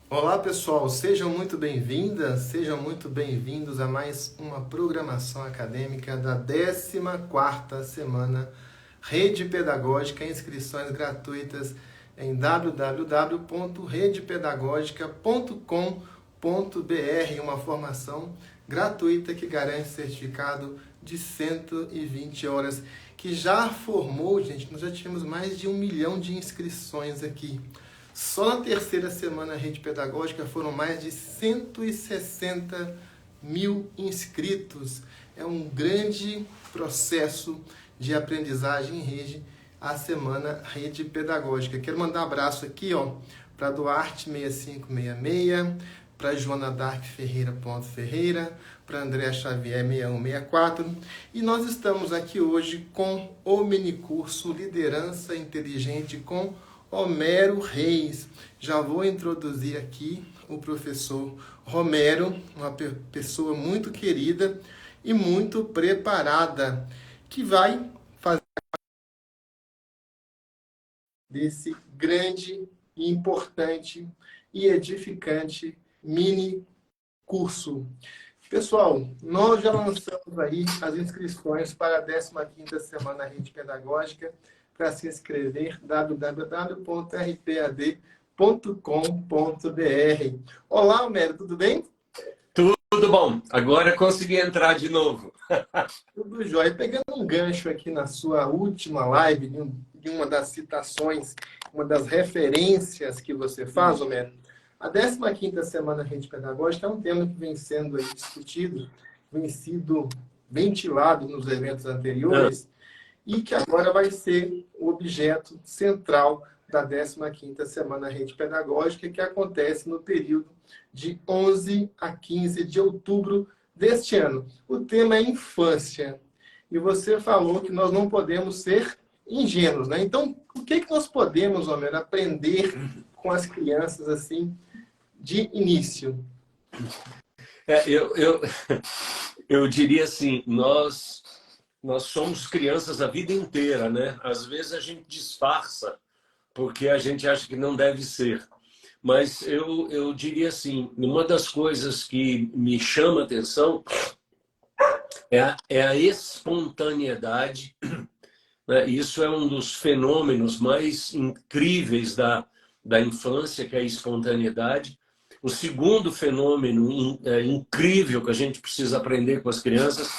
Olá pessoal, sejam muito bem-vindas, sejam muito bem-vindos a mais uma programação acadêmica da 14ª semana Rede Pedagógica, inscrições gratuitas em www.redepedagogica.com.br, uma formação gratuita que garante certificado de 120 horas, que já formou, gente, nós já tínhamos mais de 1 milhão de inscrições aqui. Só na terceira semana Rede Pedagógica foram mais de 160 mil inscritos. É um grande processo de aprendizagem em rede a semana Rede Pedagógica. Quero mandar um abraço aqui, para Duarte 6566, para Joana Dark Ferreira Ferreira, para André Xavier 6164. E nós estamos aqui hoje com o minicurso Liderança Inteligente com Homero Reis. Já vou introduzir aqui o professor Romero, uma pessoa muito querida e muito preparada, que vai fazer desse grande, importante e edificante mini curso. Pessoal, nós já lançamos aí as inscrições para a 15ª semana Rede Pedagógica. Para se inscrever, www.rpad.com.br. Olá, Homero, tudo bem? Tudo bom. Agora consegui entrar de novo. Tudo jóia. Pegando um gancho aqui na sua última live, de uma das citações, uma das referências que você faz, Homero, a 15ª semana Rede Pedagógica é um tema que vem sendo aí discutido, vem sido ventilado nos eventos anteriores, e que agora vai ser o objeto central da 15ª semana Rede Pedagógica, que acontece no período de 11 a 15 de outubro deste ano. O tema é infância. E você falou que nós não podemos ser ingênuos, né? Então, o que nós podemos, Homero, aprender com as crianças assim de início? É, eu diria assim, nós somos crianças a vida inteira, né? Às vezes a gente disfarça porque a gente acha que não deve ser. Mas eu diria assim, uma das coisas que me chama a atenção é a espontaneidade, né? Isso é um dos fenômenos mais incríveis da infância, que é a espontaneidade. O segundo fenômeno incrível que a gente precisa aprender com as crianças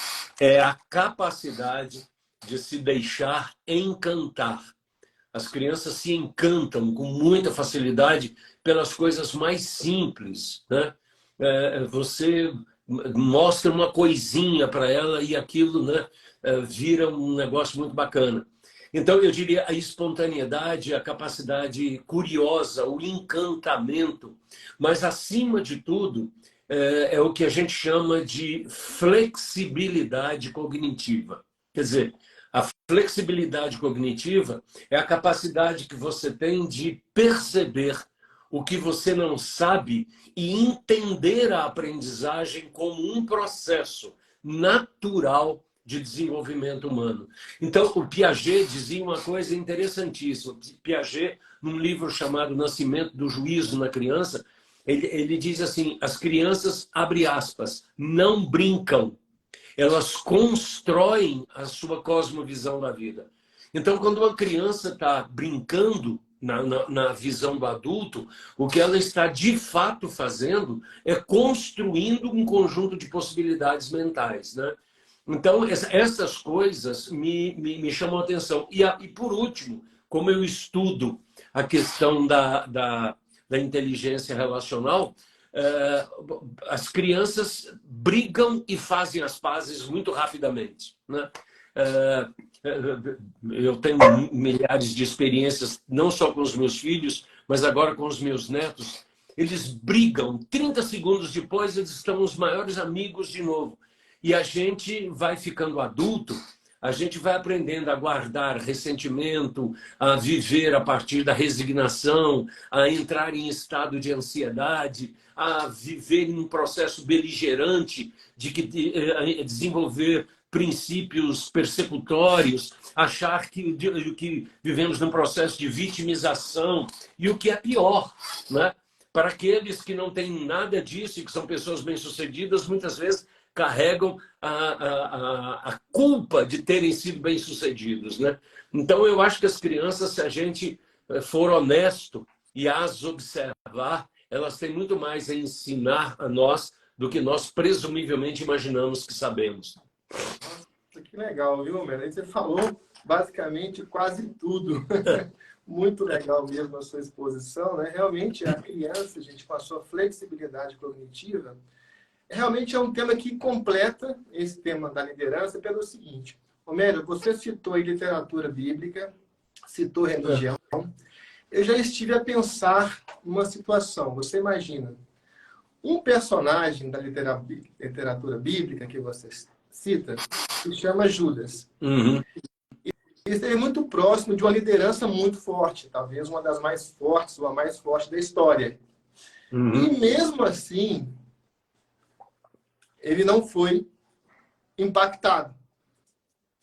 é a capacidade de se deixar encantar. As crianças se encantam com muita facilidade pelas coisas mais simples, né? Você mostra uma coisinha para ela e aquilo, né, vira um negócio muito bacana. Então, eu diria a espontaneidade, a capacidade curiosa, o encantamento, mas, acima de tudo, é o que a gente chama de flexibilidade cognitiva. Quer dizer, a flexibilidade cognitiva é a capacidade que você tem de perceber o que você não sabe e entender a aprendizagem como um processo natural de desenvolvimento humano. Então, o Piaget dizia uma coisa interessantíssima. Piaget, num livro chamado Nascimento do Juízo na Criança, ele diz assim, as crianças, abre aspas, não brincam, elas constroem a sua cosmovisão da vida. Então, quando uma criança está brincando na visão do adulto, o que ela está de fato fazendo é construindo um conjunto de possibilidades mentais, né? Então, essas coisas me chamam a atenção. E, por último, como eu estudo a questão da inteligência relacional, as crianças brigam e fazem as pazes muito rapidamente, né? Eu tenho milhares de experiências, não só com os meus filhos, mas agora com os meus netos. Eles brigam, 30 segundos depois eles estão os maiores amigos de novo. E a gente vai ficando adulto, a gente vai aprendendo a guardar ressentimento, a viver a partir da resignação, a entrar em estado de ansiedade, a viver em um processo beligerante de desenvolver princípios persecutórios, achar que vivemos num processo de vitimização, e o que é pior, né? para aqueles que não têm nada disso e que são pessoas bem-sucedidas, muitas vezes carregam a culpa de terem sido bem-sucedidos, né? Então, eu acho que as crianças, se a gente for honesto e as observar, elas têm muito mais a ensinar a nós do que nós presumivelmente imaginamos que sabemos. Nossa, que legal, viu, Melo? Você falou basicamente quase tudo. Muito legal mesmo a sua exposição, né? Realmente, a criança, gente, com a sua flexibilidade cognitiva, realmente é um tema que completa esse tema da liderança pelo seguinte. Homero, você citou aí literatura bíblica, citou religião. Eu já estive a pensar numa situação. Você imagina, um personagem da literatura bíblica que você cita se chama Judas. Uhum. Ele é muito próximo de uma liderança muito forte, talvez uma das mais fortes, ou a mais forte da história. Uhum. E mesmo assim, ele não foi impactado.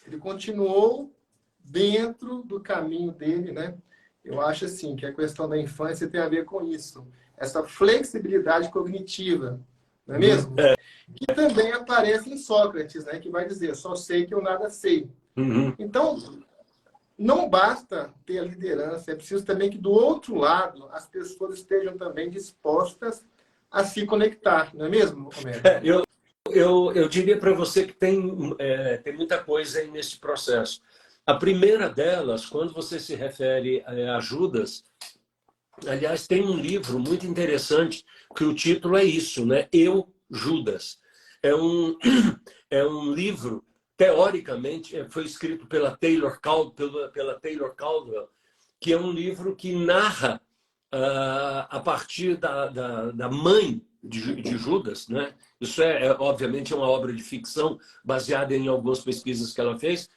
Ele continuou dentro do caminho dele, né? Eu acho assim que a questão da infância tem a ver com isso. Essa flexibilidade cognitiva, não é mesmo? Que também aparece em Sócrates, né? Que vai dizer, só sei que eu nada sei. Uhum. Então, não basta ter a liderança, é preciso também que do outro lado as pessoas estejam também dispostas a se conectar, não é mesmo, Homero? Eu diria para você que tem muita coisa aí nesse processo. A primeira delas, quando você se refere a Judas, aliás, tem um livro muito interessante que o título é isso, né? Eu, Judas. É um livro, teoricamente, foi escrito pela Taylor Caldwell, que é um livro que narra a partir da mãe de Judas, né? Isso obviamente uma obra de ficção baseada em algumas pesquisas que ela fez.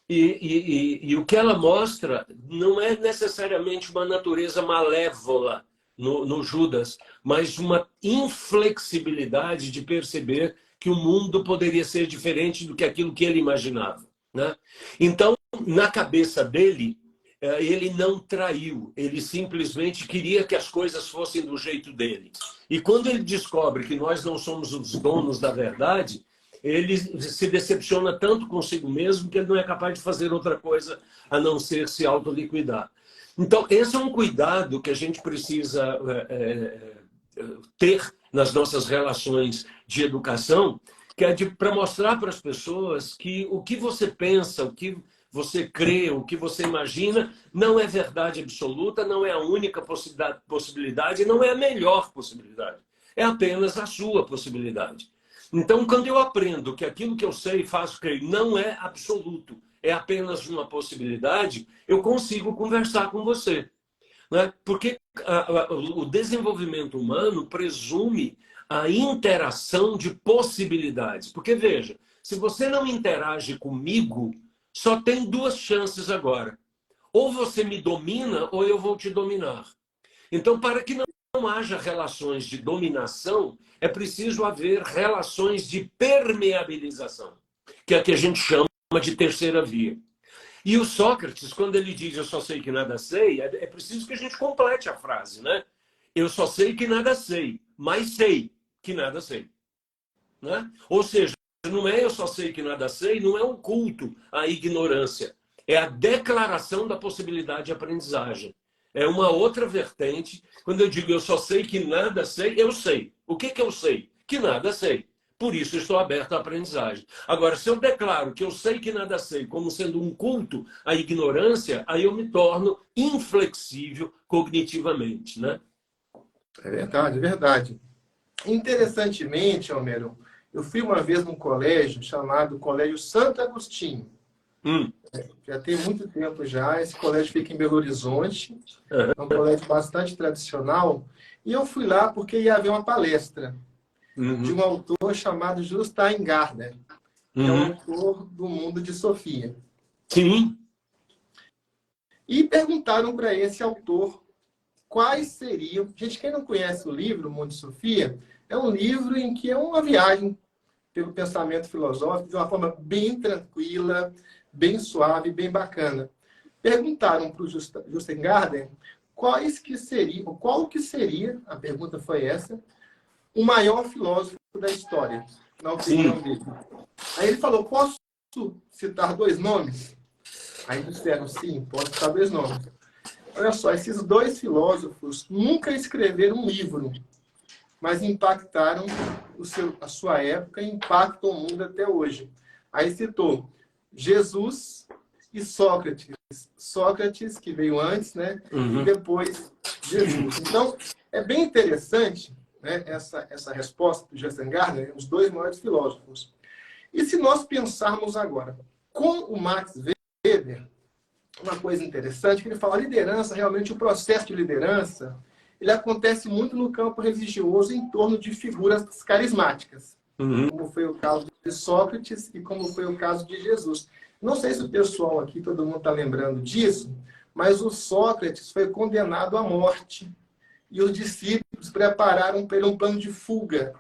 E o que ela mostra não é necessariamente uma natureza malévola no Judas, mas uma inflexibilidade de perceber que o mundo poderia ser diferente do que aquilo que ele imaginava, né? Então, na cabeça dele, ele não traiu, ele simplesmente queria que as coisas fossem do jeito dele. E quando ele descobre que nós não somos os donos da verdade, ele se decepciona tanto consigo mesmo que ele não é capaz de fazer outra coisa a não ser se autoliquidar. Então, esse é um cuidado que a gente precisa ter nas nossas relações de educação, que é para mostrar para as pessoas que o que você pensa, o que você crê, o que você imagina, não é verdade absoluta, não é a única possibilidade, não é a melhor possibilidade. É apenas a sua possibilidade. Então, quando eu aprendo que aquilo que eu sei e faço crer não é absoluto, é apenas uma possibilidade, eu consigo conversar com você, né? Porque o desenvolvimento humano presume a interação de possibilidades. Porque, veja, se você não interage comigo, só tem duas chances agora. Ou você me domina, ou eu vou te dominar. Então, para que não haja relações de dominação, é preciso haver relações de permeabilização, que é a que a gente chama de terceira via. E o Sócrates, quando ele diz eu só sei que nada sei, é preciso que a gente complete a frase, né? Eu só sei que nada sei, mas sei que nada sei, né? Ou seja, não é eu só sei que nada sei, não é um culto à ignorância. É a declaração da possibilidade de aprendizagem. É uma outra vertente. Quando eu digo eu só sei que nada sei, eu sei. O que eu sei? Que nada sei. Por isso estou aberto à aprendizagem. Agora, se eu declaro que eu sei que nada sei como sendo um culto à ignorância, aí eu me torno inflexível cognitivamente, né? É verdade, é verdade. Interessantemente, Homero, eu fui uma vez num colégio chamado Colégio Santo Agostinho. Já tem muito tempo já. Esse colégio fica em Belo Horizonte. É um colégio bastante tradicional. E eu fui lá porque ia haver uma palestra de um autor chamado Jostein Gaarder, que é o autor do Mundo de Sofia. Sim. E perguntaram para esse autor quais seriam... Gente, quem não conhece o livro, O Mundo de Sofia, é um livro em que é uma viagem pelo pensamento filosófico de uma forma bem tranquila, bem suave, bem bacana. Perguntaram para o Jostein Gaarder qual que seria, a pergunta foi essa, o maior filósofo da história, na opinião dele. Aí ele falou, posso citar 2 nomes? Aí disseram, sim, posso citar 2 nomes. Olha só, esses 2 filósofos nunca escreveram um livro, mas impactaram a sua época e impactam o mundo até hoje. Aí citou Jesus e Sócrates. Sócrates, que veio antes, né? E depois Jesus. Então, é bem interessante, né, essa resposta do Justin Gardner, os 2 maiores filósofos. E se nós pensarmos agora com o Max Weber, uma coisa interessante, que ele fala, a liderança, realmente o processo de liderança, ele acontece muito no campo religioso em torno de figuras carismáticas, como foi o caso de Sócrates e como foi o caso de Jesus. Não sei se o pessoal aqui, todo mundo está lembrando disso, mas o Sócrates foi condenado à morte e os discípulos prepararam para ele um plano de fuga.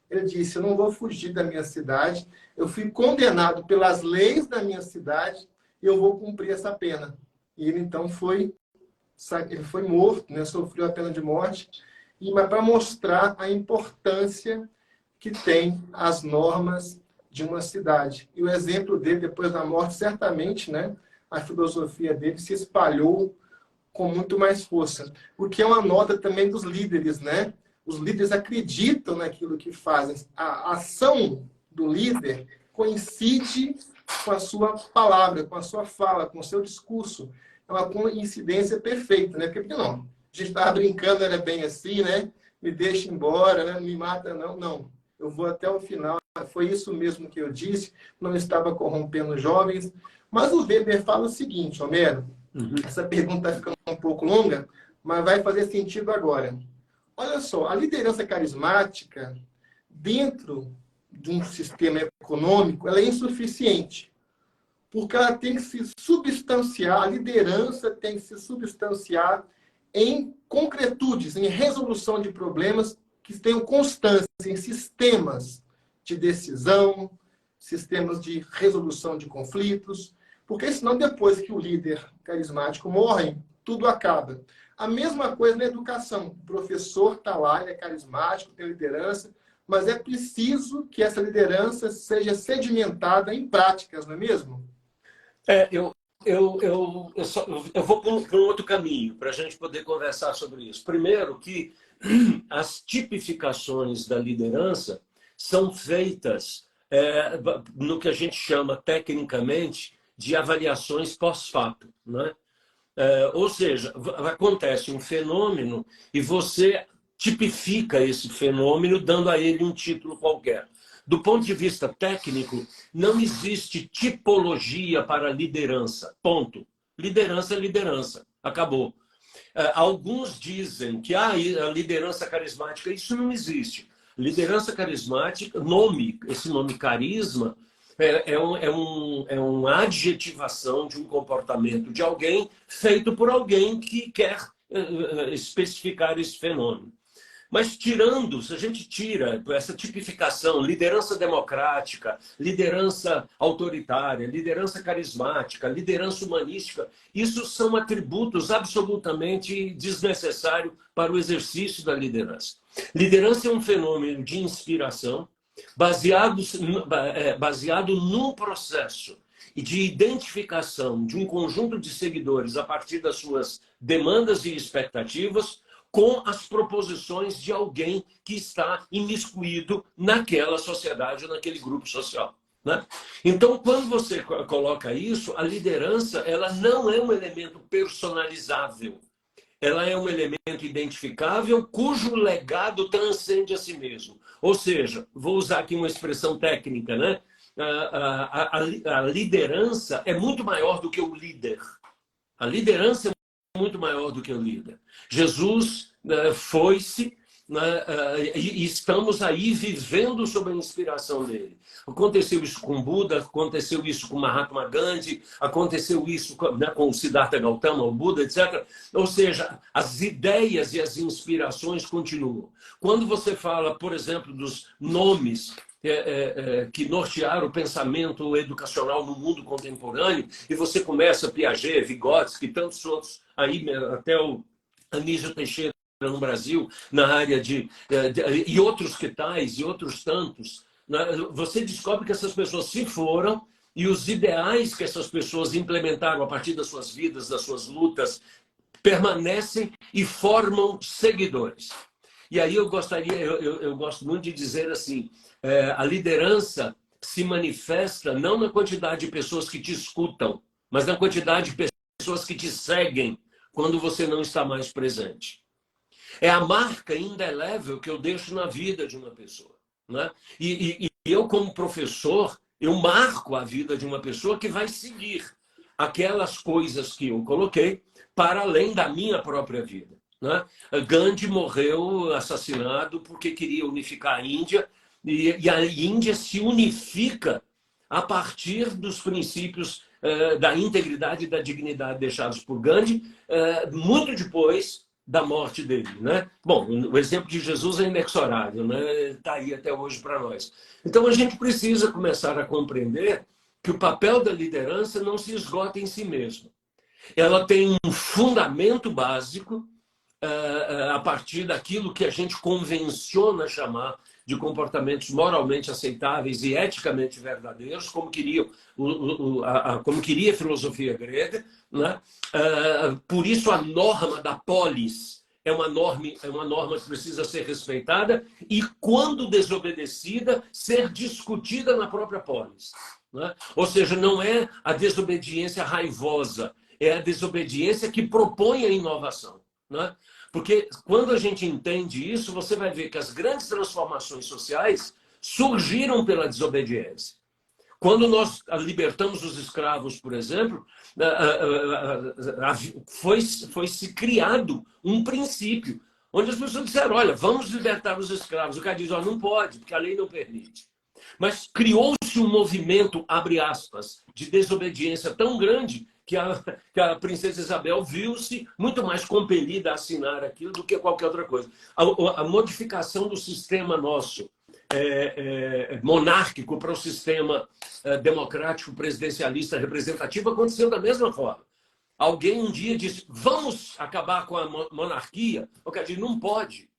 Ele disse, eu não vou fugir da minha cidade, eu fui condenado pelas leis da minha cidade e eu vou cumprir essa pena. E ele, então, foi morto, né? Sofreu a pena de morte, mas para mostrar a importância que tem as normas de uma cidade. E o exemplo dele, depois da morte, certamente, né, a filosofia dele se espalhou com muito mais força. O que é uma nota também dos líderes, né? Os líderes acreditam naquilo que fazem. A ação do líder coincide com a sua palavra, com a sua fala, com o seu discurso. É uma coincidência perfeita, né? Porque não, a gente estava brincando, era bem assim, né? Me deixa embora, né? Não me mata, não. Não, eu vou até o final. Foi isso mesmo que eu disse, não estava corrompendo jovens. Mas o Weber fala o seguinte, Homero, essa pergunta está ficando um pouco longa, mas vai fazer sentido agora. Olha só, a liderança carismática, dentro de um sistema econômico, ela é insuficiente. Porque ela tem que se substanciar, a liderança tem que se substanciar em concretudes, em resolução de problemas que tenham constância, em sistemas de decisão, sistemas de resolução de conflitos, porque senão depois que o líder carismático morre, tudo acaba. A mesma coisa na educação. O professor está lá, ele é carismático, tem liderança, mas é preciso que essa liderança seja sedimentada em práticas, não é mesmo? Eu vou para um outro caminho, para a gente poder conversar sobre isso. Primeiro, que as tipificações da liderança são feitas no que a gente chama, tecnicamente, de avaliações pós-fato, né? Ou seja, acontece um fenômeno e você tipifica esse fenômeno dando a ele um título qualquer. Do ponto de vista técnico, não existe tipologia para liderança. Ponto. Liderança é liderança. Acabou. Alguns dizem que a liderança carismática, isso não existe. Liderança carismática, esse nome carisma, é uma adjetivação de um comportamento de alguém feito por alguém que quer especificar esse fenômeno. Mas se a gente tira essa tipificação, liderança democrática, liderança autoritária, liderança carismática, liderança humanística, isso são atributos absolutamente desnecessários para o exercício da liderança. Liderança é um fenômeno de inspiração baseado num processo de identificação de um conjunto de seguidores a partir das suas demandas e expectativas com as proposições de alguém que está imiscuído naquela sociedade ou naquele grupo social, né? Então, quando você coloca isso, a liderança ela não é um elemento personalizável. Ela é um elemento identificável cujo legado transcende a si mesmo. Ou seja, vou usar aqui uma expressão técnica, né? A liderança é muito maior do que o líder. A liderança é muito maior do que o líder. Jesus foi-se, e estamos aí vivendo sob a inspiração dele. Aconteceu isso com Buda, aconteceu isso com Mahatma Gandhi, aconteceu isso com o Siddhartha Gautama, o Buda, etc. Ou seja, as ideias e as inspirações continuam. Quando você fala, por exemplo, dos nomes que nortearam o pensamento educacional no mundo contemporâneo, e você começa Piaget, Vygotsky, tantos outros, aí até o Anísio Teixeira no Brasil, na área e outros que tais, e outros tantos, né? Você descobre que essas pessoas se foram e os ideais que essas pessoas implementaram a partir das suas vidas, das suas lutas, permanecem e formam seguidores. E aí eu gosto muito de dizer assim, a liderança se manifesta não na quantidade de pessoas que te escutam, mas na quantidade de pessoas que te seguem quando você não está mais presente. É a marca indelével que eu deixo na vida de uma pessoa, né? E eu, como professor, eu marco a vida de uma pessoa que vai seguir aquelas coisas que eu coloquei para além da minha própria vida, né? Gandhi morreu assassinado porque queria unificar a Índia, e a Índia se unifica a partir dos princípios da integridade e da dignidade deixados por Gandhi, muito depois da morte dele, né? Bom, o exemplo de Jesus é inexorável, né? Está aí até hoje para nós. Então a gente precisa começar a compreender que o papel da liderança não se esgota em si mesmo. Ela tem um fundamento básico a partir daquilo que a gente convenciona chamar de comportamentos moralmente aceitáveis e eticamente verdadeiros, como queria a filosofia grega, né? Por isso a norma da polis é uma norma que precisa ser respeitada e, quando desobedecida, ser discutida na própria polis, né? Ou seja, não é a desobediência raivosa, é a desobediência que propõe a inovação, né? Porque quando a gente entende isso, você vai ver que as grandes transformações sociais surgiram pela desobediência. Quando nós libertamos os escravos, por exemplo, foi-se criado um princípio, onde as pessoas disseram, olha, vamos libertar os escravos. O cara diz, não pode, porque a lei não permite. Mas criou-se um movimento, abre aspas, de desobediência tão grande que a princesa Isabel viu-se muito mais compelida a assinar aquilo do que qualquer outra coisa. A modificação do sistema nosso monárquico para o sistema democrático, presidencialista, representativo aconteceu da mesma forma. Alguém um dia disse, vamos acabar com a monarquia? O cara disse, não pode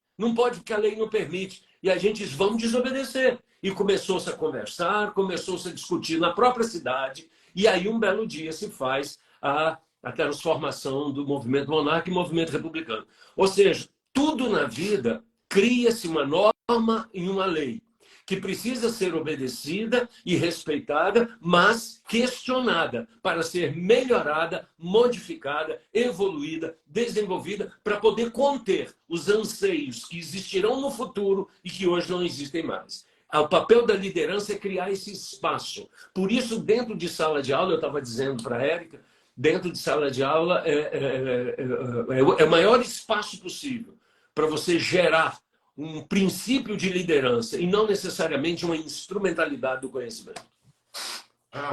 porque a lei não permite. E a gente diz, vamos desobedecer. E começou-se a conversar, começou-se a discutir na própria cidade, e aí um belo dia se faz a transformação do movimento monárquico e movimento republicano. Ou seja, tudo na vida cria-se uma norma e uma lei que precisa ser obedecida e respeitada, mas questionada para ser melhorada, modificada, evoluída, desenvolvida, para poder conter os anseios que existirão no futuro e que hoje não existem mais. O papel da liderança é criar esse espaço. Por isso, dentro de sala de aula, eu estava dizendo para a Érica, dentro de sala de aula é o maior espaço possível para você gerar um princípio de liderança e não necessariamente uma instrumentalidade do conhecimento.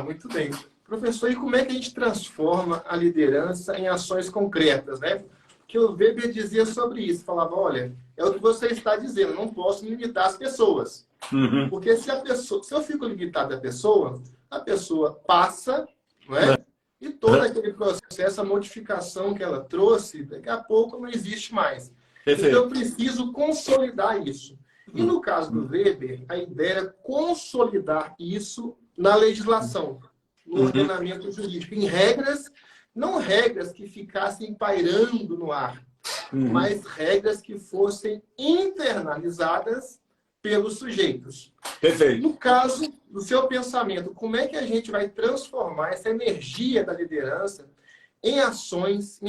Muito bem. Professor, e como é que a gente transforma a liderança em ações concretas, né? Porque o Weber dizia sobre isso, falava, olha, é o que você está dizendo, não posso limitar as pessoas. Uhum. Porque se eu fico limitado à pessoa, a pessoa passa, não é? E todo aquele processo, a modificação que ela trouxe, daqui a pouco não existe mais. Perfeito. Então eu preciso consolidar isso. E no caso do Weber, a ideia era consolidar isso na legislação, no ordenamento jurídico, em regras, não regras que ficassem pairando no ar, mas regras que fossem internalizadas pelos sujeitos. Perfeito. No caso do seu pensamento, como é que a gente vai transformar essa energia da liderança em ações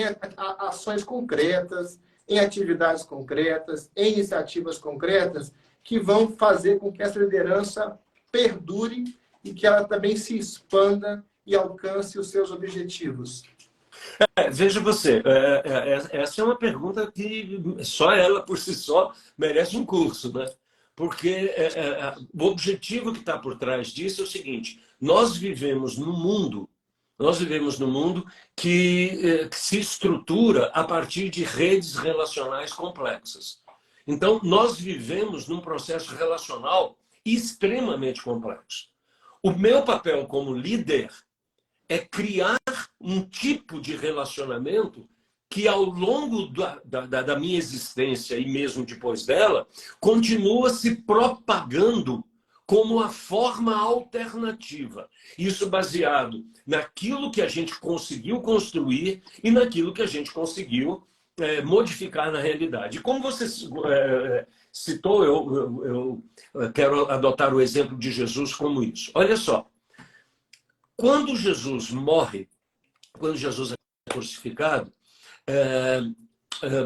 concretas, em atividades concretas, em iniciativas concretas, que vão fazer com que essa liderança perdure e que ela também se expanda e alcance os seus objetivos? Veja você, essa é uma pergunta que só ela por si só merece um curso, né? Porque o objetivo que está por trás disso é o seguinte: nós vivemos num mundo que se estrutura a partir de redes relacionais complexas. Então, nós vivemos num processo relacional extremamente complexo. O meu papel como líder é criar um tipo de relacionamento que ao longo da minha existência e mesmo depois dela, continua se propagando como a forma alternativa. Isso baseado naquilo que a gente conseguiu construir e naquilo que a gente conseguiu modificar na realidade. Como você citou, eu quero adotar o exemplo de Jesus como isso. Olha só, quando Jesus morre, quando Jesus é crucificado,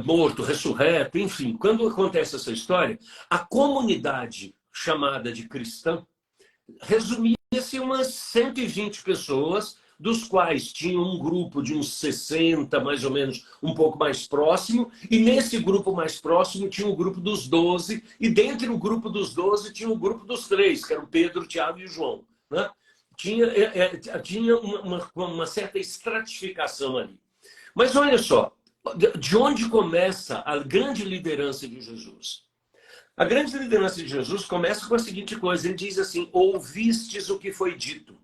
morto, ressurreto, enfim, quando acontece essa história, a comunidade chamada de cristã resumia-se umas 120 pessoas, dos quais tinha um grupo de uns 60, mais ou menos, um pouco mais próximo, e nesse grupo mais próximo tinha o grupo dos 12, e dentre o grupo dos 12 tinha o grupo dos 3, que eram Pedro, Tiago e João. Né? Tinha uma certa estratificação ali. Mas olha só, de onde começa a grande liderança de Jesus? A grande liderança de Jesus começa com a seguinte coisa, ele diz assim, ouvistes o que foi dito,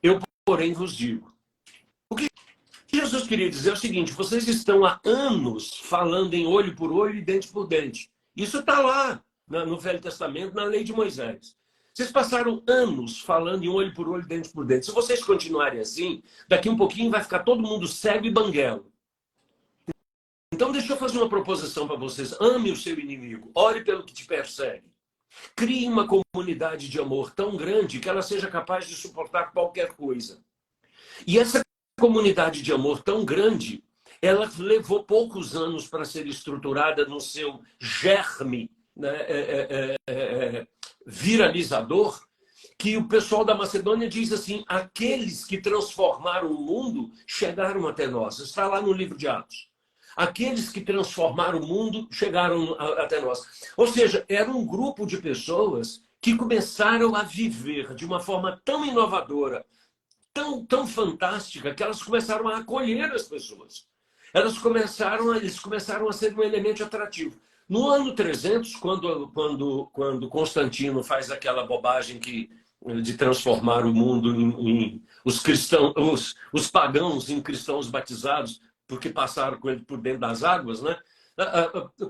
eu, porém, vos digo. O que Jesus queria dizer é o seguinte, vocês estão há anos falando em olho por olho e dente por dente. Isso está lá no Velho Testamento, na lei de Moisés. Vocês passaram anos falando em olho por olho, dente por dente. Se vocês continuarem assim, daqui um pouquinho vai ficar todo mundo cego e banguelo. Então, deixa eu fazer uma proposição para vocês. Ame o seu inimigo. Ore pelo que te persegue. Crie uma comunidade de amor tão grande que ela seja capaz de suportar qualquer coisa. E essa comunidade de amor tão grande, ela levou poucos anos para ser estruturada no seu germe, né, viralizador, que o pessoal da Macedônia diz assim, aqueles que transformaram o mundo chegaram até nós. Está lá no livro de Atos. Aqueles que transformaram o mundo chegaram até nós. Ou seja, era um grupo de pessoas que começaram a viver de uma forma tão inovadora, tão fantástica, que elas começaram a acolher as pessoas. Eles começaram a ser um elemento atrativo. No ano 300, quando Constantino faz aquela bobagem de transformar o mundo em os cristãos, os pagãos em cristãos batizados, porque passaram com ele por dentro das águas, né?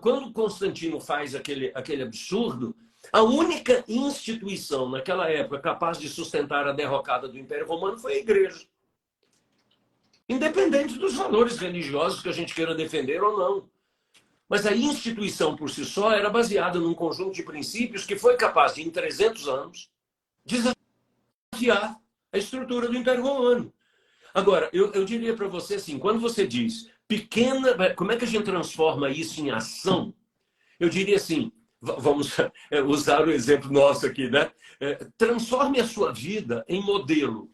Quando Constantino faz aquele absurdo, a única instituição naquela época capaz de sustentar a derrocada do Império Romano foi a igreja. Independente dos valores religiosos que a gente queira defender ou não. Mas a instituição por si só era baseada num conjunto de princípios que foi capaz de, em 300 anos, desafiar a estrutura do Império Romano. Agora, eu diria para você assim, quando você diz pequena, como é que a gente transforma isso em ação? Eu diria assim, vamos usar o exemplo nosso aqui, né? Transforme a sua vida em modelo,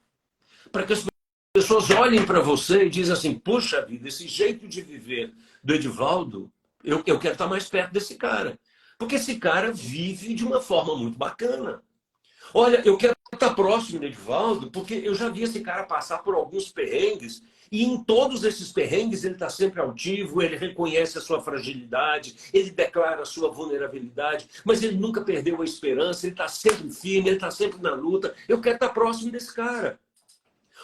para que as pessoas olhem para você e dizem assim, puxa vida, esse jeito de viver do Edivaldo, eu quero estar mais perto desse cara. Porque esse cara vive de uma forma muito bacana. Olha, eu quero estar próximo do Edivaldo, porque eu já vi esse cara passar por alguns perrengues, e em todos esses perrengues ele está sempre altivo, ele reconhece a sua fragilidade, ele declara a sua vulnerabilidade, mas ele nunca perdeu a esperança, ele está sempre firme, ele está sempre na luta. Eu quero estar próximo desse cara.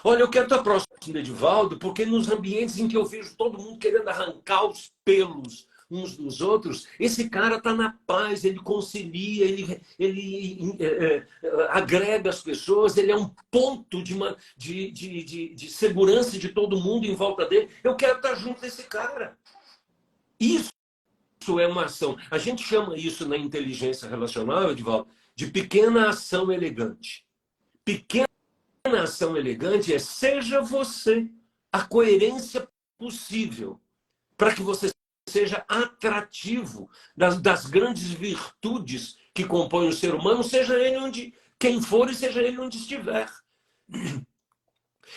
Olha, eu quero estar próximo do Edivaldo, porque nos ambientes em que eu vejo todo mundo querendo arrancar os pelos uns dos outros, esse cara está na paz, ele concilia, ele agrega as pessoas, ele é um ponto de segurança de todo mundo em volta dele. Eu quero estar junto desse cara. Isso é uma ação. A gente chama isso na inteligência relacional, Edivaldo, de pequena ação elegante. Pequena ação elegante é seja você a coerência possível para que você seja atrativo das grandes virtudes que compõem o ser humano, seja ele quem for e seja ele onde estiver.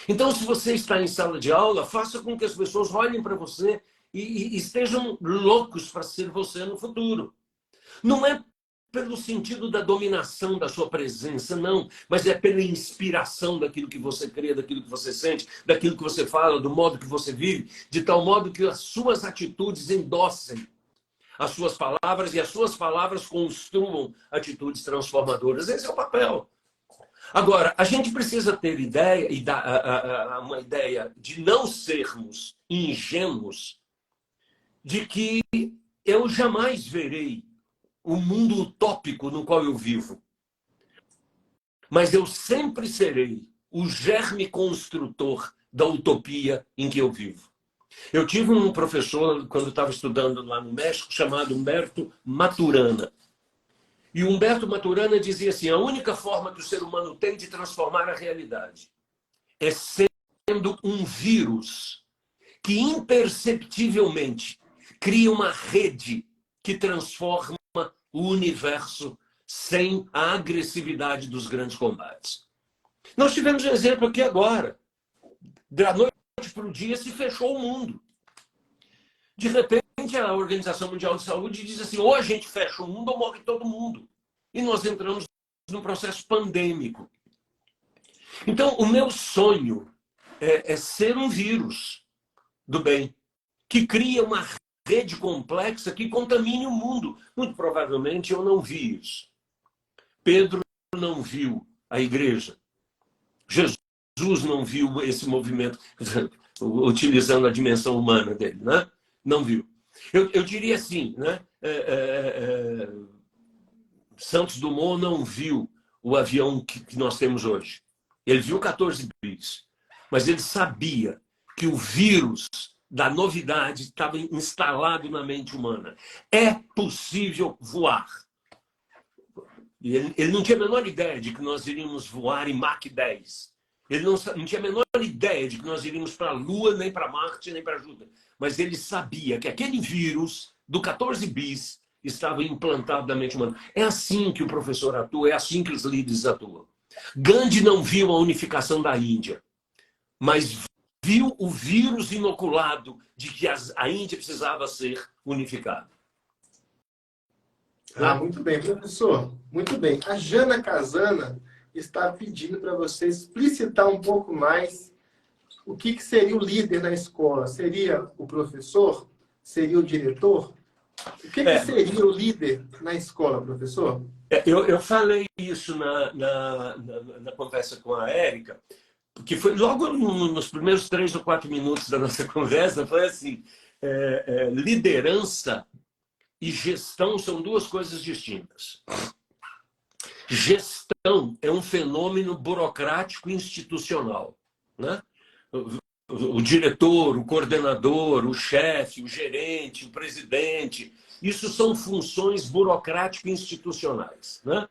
Então, se você está em sala de aula, faça com que as pessoas olhem para você e estejam loucos para ser você no futuro. Não é pelo sentido da dominação da sua presença, não, mas é pela inspiração daquilo que você crê, daquilo que você sente, daquilo que você fala, do modo que você vive, de tal modo que as suas atitudes endossem as suas palavras e as suas palavras construam atitudes transformadoras. Esse é o papel. Agora, a gente precisa ter ideia, uma ideia de não sermos ingênuos de que eu jamais verei o mundo utópico no qual eu vivo. Mas eu sempre serei o germe construtor da utopia em que eu vivo. Eu tive um professor, quando estava estudando lá no México, chamado Humberto Maturana. E Humberto Maturana dizia assim: a única forma que o ser humano tem de transformar a realidade é sendo um vírus que imperceptivelmente cria uma rede que transforma o universo sem a agressividade dos grandes combates. Nós tivemos um exemplo aqui agora. Da noite para o dia se fechou o mundo. De repente, a Organização Mundial de Saúde diz assim: ou a gente fecha o mundo ou morre todo mundo. E nós entramos num processo pandêmico. Então, o meu sonho é ser um vírus do bem, que cria uma rede complexa que contamine o mundo. Muito provavelmente eu não vi isso. Pedro não viu a igreja. Jesus não viu esse movimento, utilizando a dimensão humana dele, né? Não viu. Eu diria assim, né? Santos Dumont não viu o avião que nós temos hoje. Ele viu 14 bis, mas ele sabia que o vírus da novidade estava instalado na mente humana. É possível voar. E ele não tinha a menor ideia de que nós iríamos voar em Mach 10. Ele não tinha a menor ideia de que nós iríamos para a Lua, nem para Marte, nem para Júpiter. Mas ele sabia que aquele vírus do 14 bis estava implantado na mente humana. É assim que o professor atua, é assim que os líderes atuam. Gandhi não viu a unificação da Índia, mas viu o vírus inoculado de que a Índia precisava ser unificada. Muito bem, professor. Muito bem. A Jana Casana está pedindo para você explicitar um pouco mais o que seria o líder na escola. Seria o professor? Seria o diretor? O que seria o líder na escola, professor? Eu falei isso na conversa com a Érica, porque foi logo nos primeiros 3 ou 4 minutos da nossa conversa, foi assim: liderança e gestão são duas coisas distintas. Gestão é um fenômeno burocrático institucional, né? O diretor, o coordenador, o chefe, o gerente, o presidente, isso são funções burocrático-institucionais, né?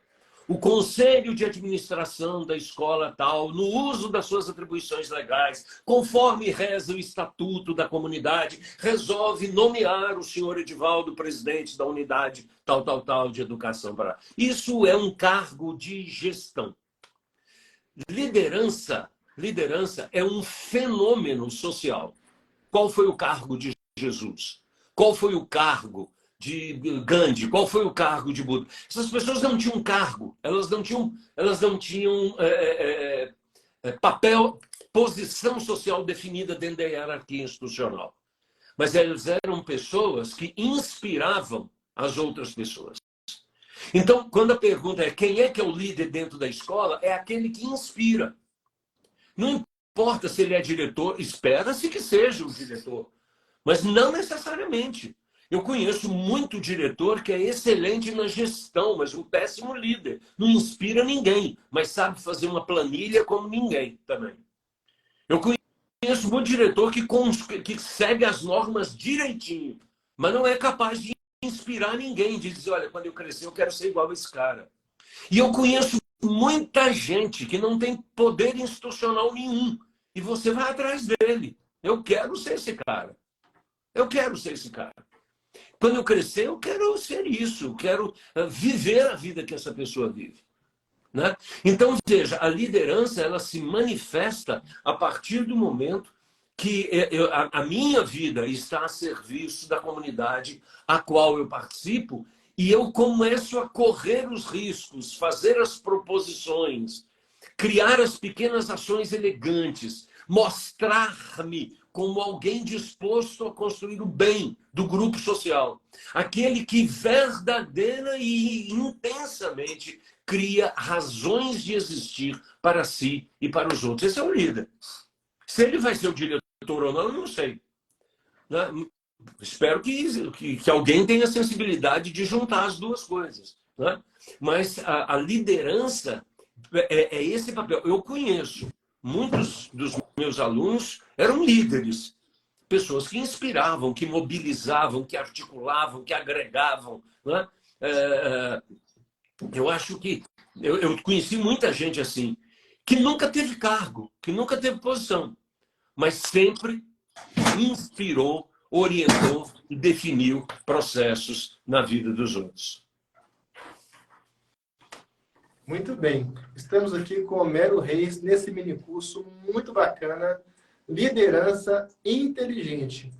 O conselho de administração da escola tal, no uso das suas atribuições legais, conforme reza o estatuto da comunidade, resolve nomear o senhor Edivaldo presidente da unidade tal de educação. Isso é um cargo de gestão. Liderança é um fenômeno social. Qual foi o cargo de Jesus? Qual foi o cargo de Gandhi? Qual foi o cargo de Buda? Essas pessoas não tinham cargo, elas não tinham papel, posição social definida dentro da hierarquia institucional. Mas elas eram pessoas que inspiravam as outras pessoas. Então, quando a pergunta é quem é que é o líder dentro da escola, é aquele que inspira. Não importa se ele é diretor, espera-se que seja o diretor, mas não necessariamente. Eu conheço muito diretor que é excelente na gestão, mas um péssimo líder. Não inspira ninguém, mas sabe fazer uma planilha como ninguém também. Eu conheço muito diretor que segue as normas direitinho, mas não é capaz de inspirar ninguém, de dizer: olha, quando eu crescer eu quero ser igual a esse cara. E eu conheço muita gente que não tem poder institucional nenhum, e você vai atrás dele. Eu quero ser esse cara. Eu quero ser esse cara. Quando eu crescer, eu quero ser isso. Eu quero viver a vida que essa pessoa vive, né? Então, veja, a liderança ela se manifesta a partir do momento que a minha vida está a serviço da comunidade a qual eu participo e eu começo a correr os riscos, fazer as proposições, criar as pequenas ações elegantes, mostrar-me como alguém disposto a construir o bem do grupo social. Aquele que verdadeira e intensamente cria razões de existir para si e para os outros. Esse é o líder. Se ele vai ser o diretor ou não, eu não sei. Né? Espero que alguém tenha a sensibilidade de juntar as duas coisas. Né? Mas a liderança é esse papel. Eu conheço muitos dos meus alunos eram líderes, pessoas que inspiravam, que mobilizavam, que articulavam, que agregavam. Né? Eu acho que eu conheci muita gente assim, que nunca teve cargo, que nunca teve posição, mas sempre inspirou, orientou e definiu processos na vida dos outros. Muito bem. Estamos aqui com Homero Reis nesse minicurso muito bacana, Liderança Inteligente.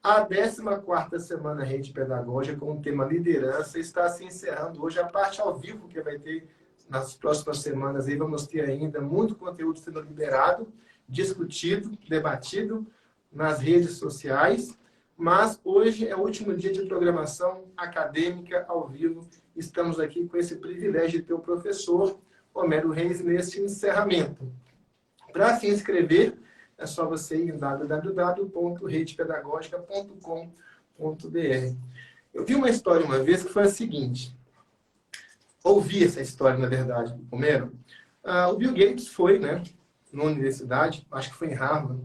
A 14ª Semana Rede Pedagógica com o tema Liderança está se encerrando hoje. A parte ao vivo que vai ter nas próximas semanas, aí vamos ter ainda muito conteúdo sendo liberado, discutido, debatido nas redes sociais. Mas hoje é o último dia de programação acadêmica ao vivo. Estamos aqui com esse privilégio de ter o professor Homero Reis neste encerramento. Para se inscrever, é só você ir em www.redepedagogica.com.br. Eu vi uma história uma vez que foi a seguinte. Ouvi essa história, na verdade, Homero. O Bill Gates foi, né, numa universidade, acho que foi em Harvard,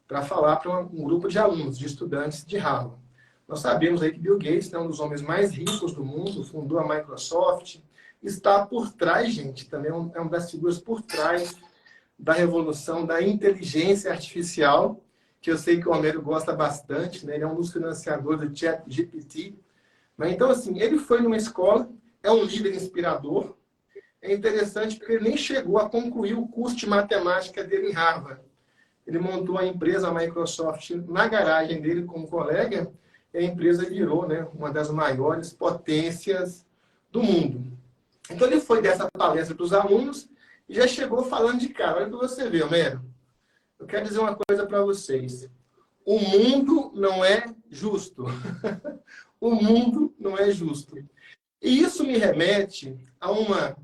para falar para um grupo de alunos, de estudantes de Harvard. Nós sabemos aí que Bill Gates é um dos homens mais ricos do mundo, fundou a Microsoft, está por trás, gente, também é uma das figuras por trás da revolução da inteligência artificial, que eu sei que o Homero gosta bastante, né? Ele é um dos financiadores do ChatGPT. Mas então, assim, ele foi numa escola, é um líder inspirador. É interessante porque ele nem chegou a concluir o curso de matemática dele em Harvard. Ele montou a empresa, a Microsoft, na garagem dele com um colega, e a empresa virou, né, uma das maiores potências do mundo. Então ele foi dessa palestra para os alunos e já chegou falando de cara. Olha para você ver, Homero. Eu quero dizer uma coisa para vocês. O mundo não é justo. O mundo não é justo. E isso me remete a uma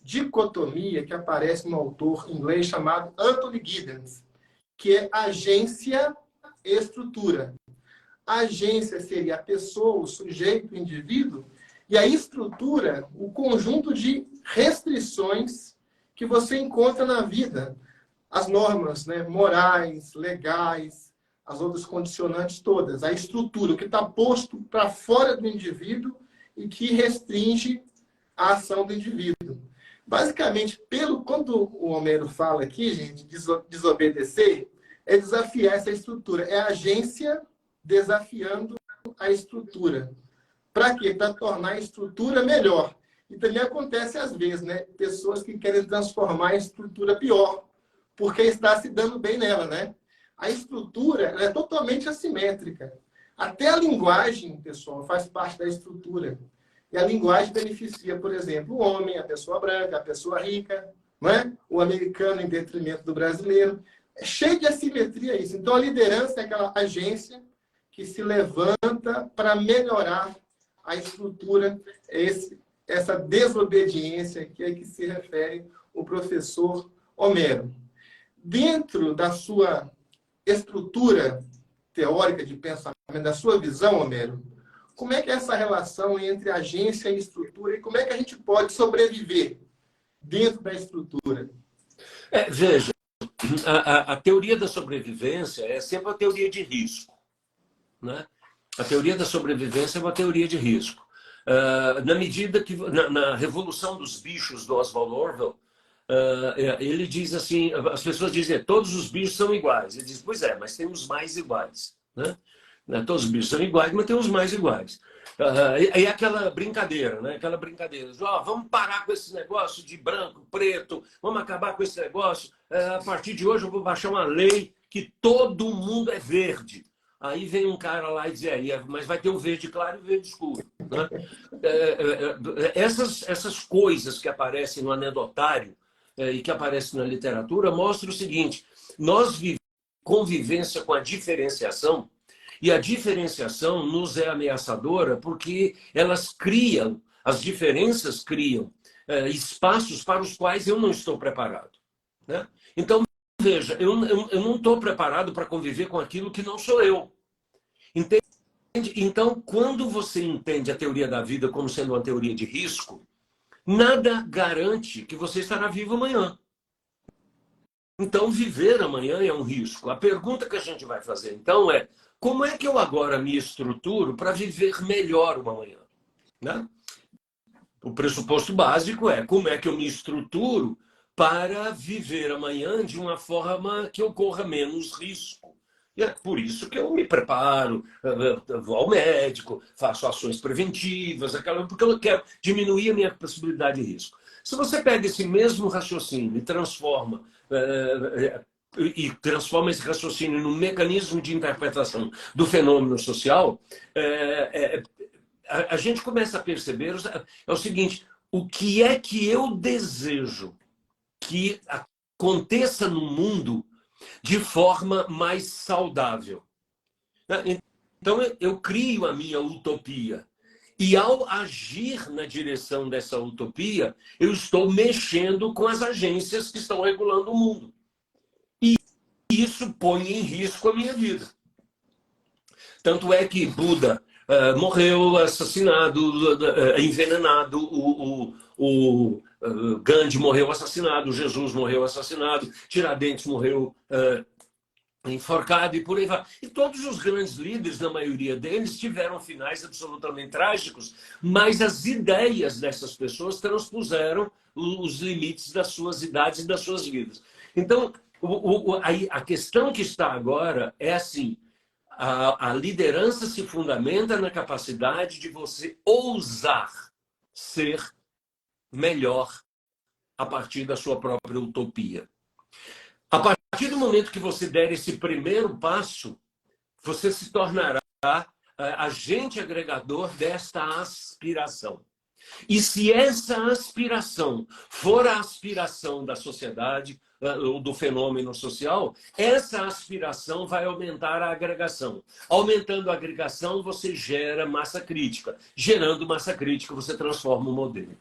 dicotomia que aparece no autor inglês chamado Anthony Giddens, que é agência e estrutura. A agência seria a pessoa, o sujeito, o indivíduo, e a estrutura, o conjunto de restrições que você encontra na vida. As normas, né, morais, legais, as outras condicionantes todas. A estrutura, o que está posto para fora do indivíduo e que restringe a ação do indivíduo. Basicamente, quando o Homero fala aqui, gente, desobedecer, é desafiar essa estrutura. É a agência desafiando a estrutura. Para quê? Para tornar a estrutura melhor. E também acontece às vezes, né? Pessoas que querem transformar a estrutura pior, porque está se dando bem nela, né? A estrutura ela é totalmente assimétrica. Até a linguagem, pessoal, faz parte da estrutura. E a linguagem beneficia, por exemplo, o homem, a pessoa branca, a pessoa rica, não é? O americano em detrimento do brasileiro. É cheio de assimetria isso. Então, a liderança é aquela agência que se levanta para melhorar a estrutura, essa desobediência que é que se refere o professor Homero. Dentro da sua estrutura teórica de pensamento, da sua visão, Homero, como é que é essa relação entre agência e estrutura e como é que a gente pode sobreviver dentro da estrutura? Veja, a teoria da sobrevivência é sempre a teoria de risco. Né? A teoria da sobrevivência é uma teoria de risco. Na medida que, na Revolução dos Bichos, do Oswald Orwell, ele diz assim, as pessoas dizem, todos os bichos são iguais. Ele diz, pois é, mas tem os mais iguais. Né? Todos os bichos são iguais, mas tem os mais iguais. É aquela brincadeira, né? Aquela brincadeira. Vamos parar com esse negócio de branco, preto, vamos acabar com esse negócio. A partir de hoje eu vou baixar uma lei que todo mundo é verde. Aí vem um cara lá e diz, mas vai ter o verde claro e o verde escuro. Né? Essas coisas que aparecem no anedotário e que aparecem na literatura mostram o seguinte, nós vivemos convivência com a diferenciação e a diferenciação nos é ameaçadora porque elas criam, as diferenças criam espaços para os quais eu não estou preparado, né? Então, veja, eu não estou preparado para conviver com aquilo que não sou eu. Entende? Então, quando você entende a teoria da vida como sendo uma teoria de risco, nada garante que você estará vivo amanhã. Então, viver amanhã é um risco. A pergunta que a gente vai fazer, então, é como é que eu agora me estruturo para viver melhor o amanhã, né? O pressuposto básico é como é que eu me estruturo para viver amanhã de uma forma que eu corra menos risco. E é por isso que eu me preparo, vou ao médico, faço ações preventivas, porque eu quero diminuir a minha possibilidade de risco. Se você pega esse mesmo raciocínio e transforma esse raciocínio num mecanismo de interpretação do fenômeno social, a gente começa a perceber é o seguinte: o que é que eu desejo que aconteça no mundo de forma mais saudável? Então, eu crio a minha utopia. E ao agir na direção dessa utopia, eu estou mexendo com as agências que estão regulando o mundo. E isso põe em risco a minha vida. Tanto é que Buda morreu assassinado, envenenado, o Gandhi morreu assassinado, Jesus morreu assassinado, Tiradentes morreu enforcado e por aí vai. E todos os grandes líderes, na maioria deles, tiveram finais absolutamente trágicos, mas as ideias dessas pessoas transpuseram os limites das suas idades e das suas vidas. Então, a questão que está agora é assim: a liderança se fundamenta na capacidade de você ousar ser melhor a partir da sua própria utopia. A partir do momento que você der esse primeiro passo, você se tornará agente agregador desta aspiração. E se essa aspiração for a aspiração da sociedade, ou do fenômeno social, essa aspiração vai aumentar a agregação. Aumentando a agregação, você gera massa crítica. Gerando massa crítica, você transforma o modelo.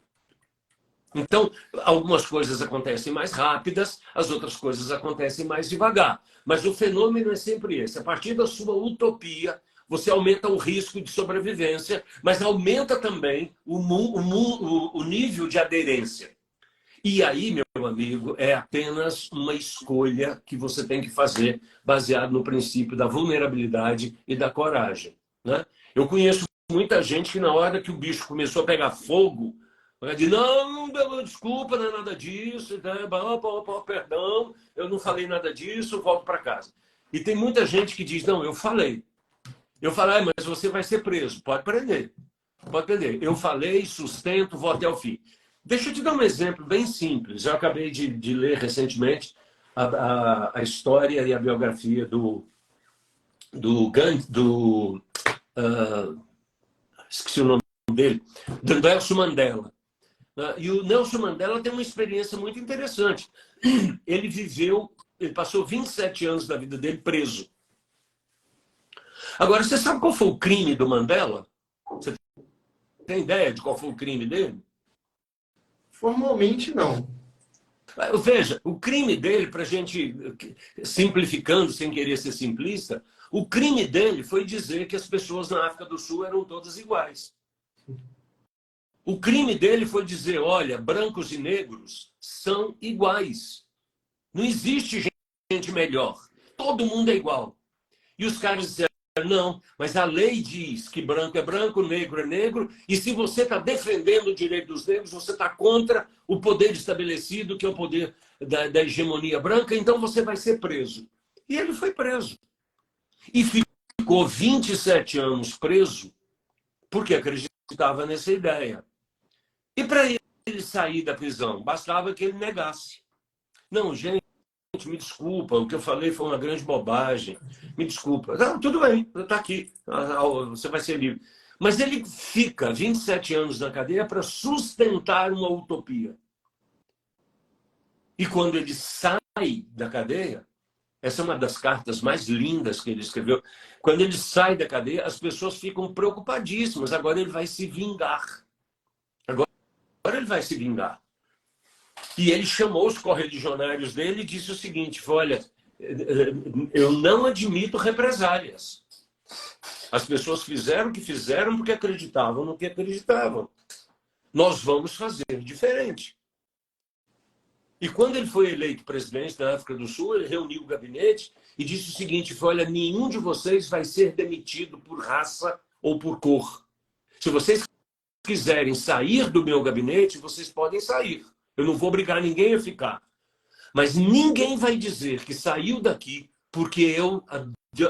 Então, algumas coisas acontecem mais rápidas, as outras coisas acontecem mais devagar. Mas o fenômeno é sempre esse. A partir da sua utopia, você aumenta o risco de sobrevivência, mas aumenta também o nível de aderência. E aí, meu amigo, é apenas uma escolha que você tem que fazer baseado no princípio da vulnerabilidade e da coragem, né? Eu conheço muita gente que na hora que o bicho começou a pegar fogo, diz: não, desculpa, não é nada disso, perdão, eu não falei nada disso, volto para casa. E tem muita gente que diz: não, eu falei. Eu falei: mas você vai ser preso. Pode prender. Pode prender. Eu falei, sustento, vou até o fim. Deixa eu te dar um exemplo bem simples. Eu acabei de ler recentemente a história e a biografia do Gandhi, esqueci o nome dele, do Nelson Mandela. E o Nelson Mandela tem uma experiência muito interessante. Ele passou 27 anos da vida dele preso. Agora, você sabe qual foi o crime do Mandela? Você tem ideia de qual foi o crime dele? Formalmente, não. Veja, o crime dele, para a gente, simplificando, sem querer ser simplista, o crime dele foi dizer que as pessoas na África do Sul eram todas iguais. O crime dele foi dizer: olha, brancos e negros são iguais. Não existe gente melhor. Todo mundo é igual. E os caras disseram: não, mas a lei diz que branco é branco, negro é negro, e se você está defendendo o direito dos negros, você está contra o poder estabelecido, que é o poder da hegemonia branca, então você vai ser preso. E ele foi preso. E ficou 27 anos preso porque acreditava nessa ideia. E para ele sair da prisão, bastava que ele negasse. Não, gente, me desculpa, o que eu falei foi uma grande bobagem. Me desculpa. Não, tudo bem, está aqui. Você vai ser livre. Mas ele fica 27 anos na cadeia para sustentar uma utopia. E quando ele sai da cadeia, essa é uma das cartas mais lindas que ele escreveu. Quando ele sai da cadeia, as pessoas ficam preocupadíssimas. Agora ele vai se vingar. ele vai se vingar. E ele chamou os correligionários dele e disse o seguinte, olha, eu não admito represálias. As pessoas fizeram o que fizeram porque acreditavam no que acreditavam. Nós vamos fazer diferente. E quando ele foi eleito presidente da África do Sul, ele reuniu o gabinete e disse o seguinte, olha, nenhum de vocês vai ser demitido por raça ou por cor. Se vocês quiserem sair do meu gabinete, vocês podem sair. Eu não vou obrigar ninguém a ficar. Mas ninguém vai dizer que saiu daqui porque eu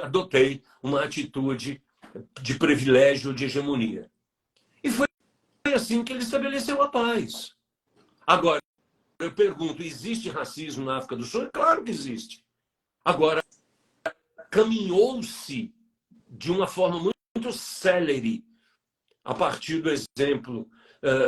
adotei uma atitude de privilégio, de hegemonia. E foi assim que ele estabeleceu a paz. Agora, eu pergunto, existe racismo na África do Sul? É claro que existe. Agora, caminhou-se de uma forma muito célere a partir do exemplo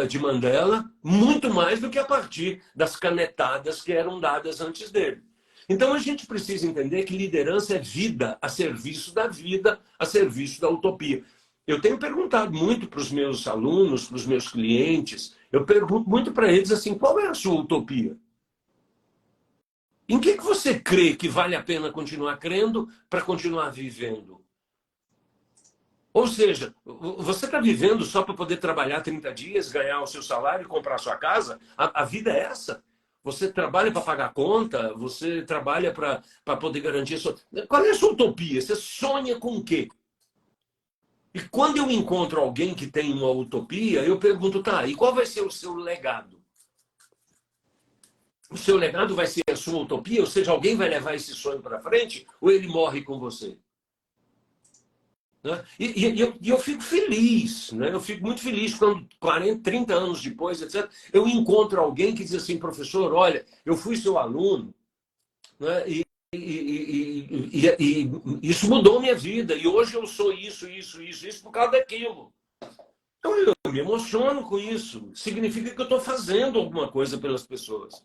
de Mandela, muito mais do que a partir das canetadas que eram dadas antes dele. Então a gente precisa entender que liderança é vida a serviço da vida, a serviço da utopia. Eu tenho perguntado muito para os meus alunos, para os meus clientes, eu pergunto muito para eles assim, qual é a sua utopia? Em que você crê que vale a pena continuar crendo para continuar vivendo? Ou seja, você está vivendo só para poder trabalhar 30 dias, ganhar o seu salário e comprar a sua casa? A vida é essa? Você trabalha para pagar conta? Você trabalha para poder garantir a sua... Qual é a sua utopia? Você sonha com o quê? E quando eu encontro alguém que tem uma utopia, eu pergunto, tá, e qual vai ser o seu legado? O seu legado vai ser a sua utopia? Ou seja, alguém vai levar esse sonho para frente? Ou ele morre com você? Né? E eu fico feliz, né? Eu fico muito feliz quando 40, 30 anos depois, etc., eu encontro alguém que diz assim, professor, olha, eu fui seu aluno, né? E isso mudou minha vida, e hoje eu sou isso por causa daquilo. Então eu me emociono com isso, significa que eu estou fazendo alguma coisa pelas pessoas.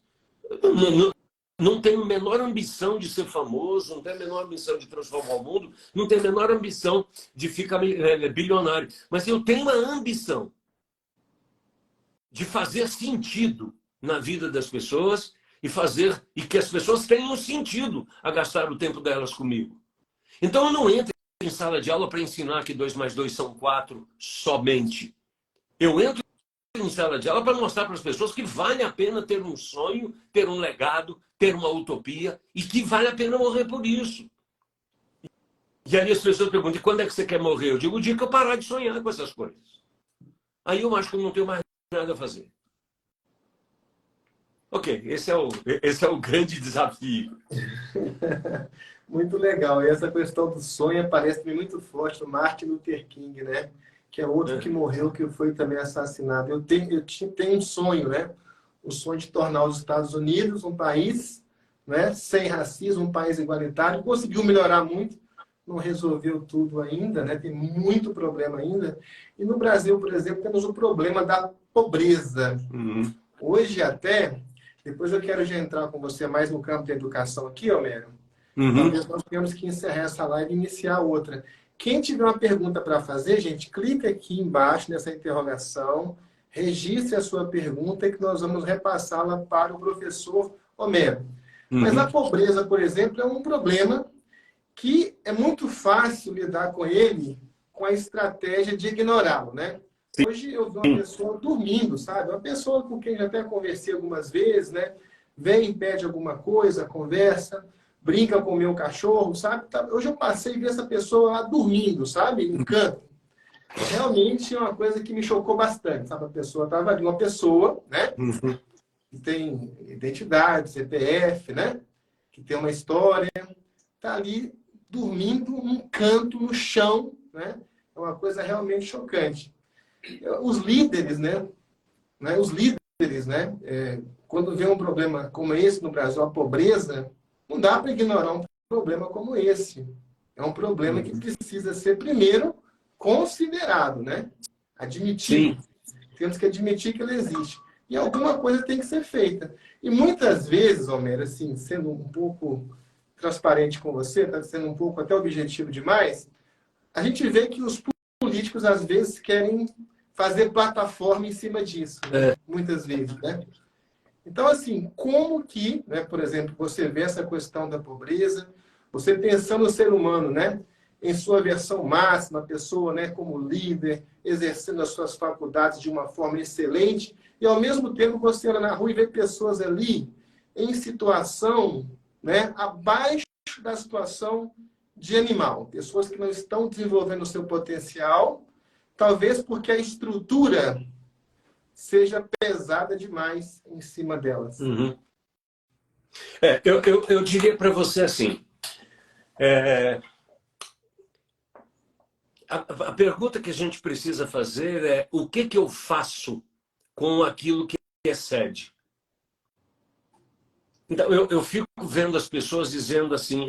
Não tenho a menor ambição de ser famoso, não tenho a menor ambição de transformar o mundo, não tenho a menor ambição de ficar bilionário. Mas eu tenho uma ambição de fazer sentido na vida das pessoas e que as pessoas tenham sentido a gastar o tempo delas comigo. Então eu não entro em sala de aula para ensinar que 2 mais 2 são 4 somente. Eu entro em sala de aula para mostrar para as pessoas que vale a pena ter um sonho, ter um legado, ter uma utopia e que vale a pena morrer por isso. E aí as pessoas perguntam, e quando é que você quer morrer? Eu digo, o dia que eu parar de sonhar com essas coisas. Aí eu acho que eu não tenho mais nada a fazer. Ok, esse é o grande desafio. Muito legal. E essa questão do sonho aparece muito forte no Martin Luther King, né? Que é outro que morreu, que foi também assassinado. Eu tenho um sonho, né? O sonho de tornar os Estados Unidos um país, né, sem racismo, um país igualitário. Conseguiu melhorar muito, não resolveu tudo ainda, né? Tem muito problema ainda. E no Brasil, por exemplo, temos o problema da pobreza. Uhum. Hoje até, depois eu quero já entrar com você mais no campo da educação aqui, Homero. Uhum. Talvez nós tenhamos que encerrar essa live e iniciar outra. Quem tiver uma pergunta para fazer, gente, clica aqui embaixo nessa interrogação, registre a sua pergunta que nós vamos repassá-la para o professor Homero. Uhum. Mas a pobreza, por exemplo, é um problema que é muito fácil lidar com ele com a estratégia de ignorá-lo, né? Hoje eu vi uma pessoa dormindo, sabe? Uma pessoa com quem já até conversei algumas vezes, né? Vem, pede alguma coisa, conversa, brinca com o meu cachorro, sabe? Hoje eu passei e vi essa pessoa lá dormindo, sabe? Em canto. Realmente é uma coisa que me chocou bastante, sabe? A pessoa estava ali, uma pessoa, né? Uhum. Que tem identidade, CPF, né? Que tem uma história, tá ali dormindo num canto, no chão, né? É uma coisa realmente chocante. Os líderes, né? Os líderes, né? Quando vê um problema como esse no Brasil, a pobreza, não dá para ignorar um problema como esse. É um problema que precisa ser, primeiro, considerado, né? Admitido. Sim. Temos que admitir que ele existe. E alguma coisa tem que ser feita. E muitas vezes, Homero, assim, sendo um pouco transparente com você, tá sendo um pouco até objetivo demais, a gente vê que os políticos, às vezes, querem fazer plataforma em cima disso, né? Muitas vezes, né? Então, assim, como que, né, por exemplo, você vê essa questão da pobreza, você pensando no ser humano, né, em sua versão máxima, a pessoa, né, como líder, exercendo as suas faculdades de uma forma excelente, e ao mesmo tempo você anda na rua e vê pessoas ali em situação, né, abaixo da situação de animal, pessoas que não estão desenvolvendo o seu potencial, talvez porque a estrutura seja pesada demais em cima delas. Uhum. Eu diria para você assim, a pergunta que a gente precisa fazer é o que eu faço com aquilo que excede? Então, eu fico vendo as pessoas dizendo assim,